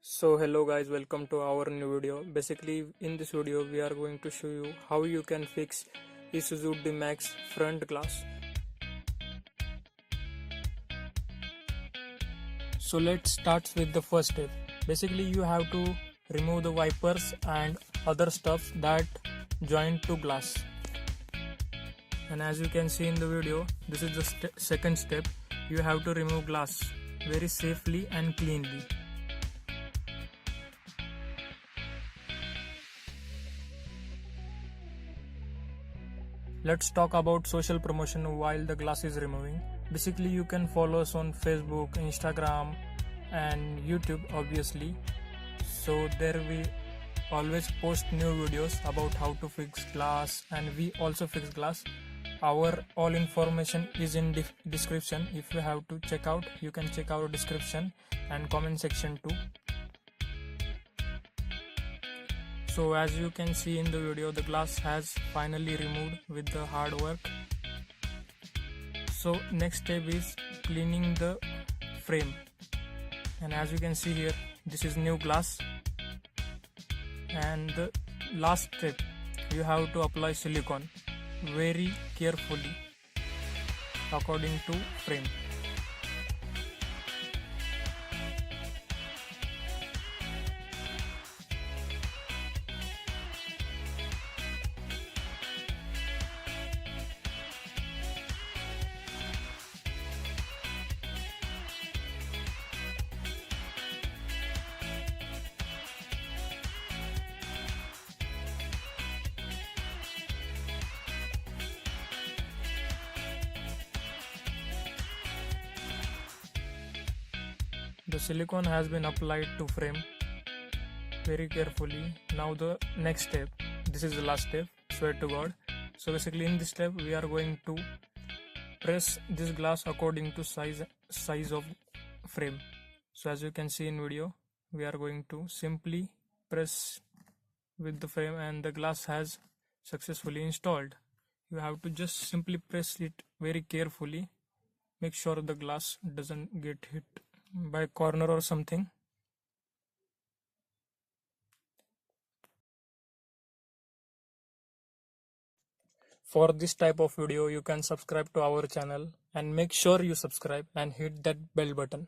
So hello guys, welcome to our new video. Basically in this video we are going to show you how you can fix Isuzu D-Max front glass. So let's start with the first step. Basically you have to remove the wipers and other stuff that join to glass. And as you can see in the video, this is the second step. You have to remove glass very safely and cleanly. Let's talk about social promotion while the glass is removing. Basically you can follow us on Facebook, Instagram and YouTube obviously. So there we always post new videos about how to fix glass, and we also fix glass. Our all information is in description. If you have to check out, you can check our description and comment section too. So as you can see in the video, the glass has finally removed with the hard work. So next step is cleaning the frame, and as you can see here, this is new glass. And the last step, you have to apply silicone very carefully according to frame. The silicone has been applied to frame very carefully. Now the next step, this is the last step, swear to God. So basically in this step we are going to press this glass according to size of frame. So as you can see in video, we are going to simply press with the frame and the glass has successfully installed. You have to just simply press it very carefully. Make sure the glass doesn't get hit by corner or something. For this type of video, you can subscribe to our channel and make sure you subscribe and hit that bell button.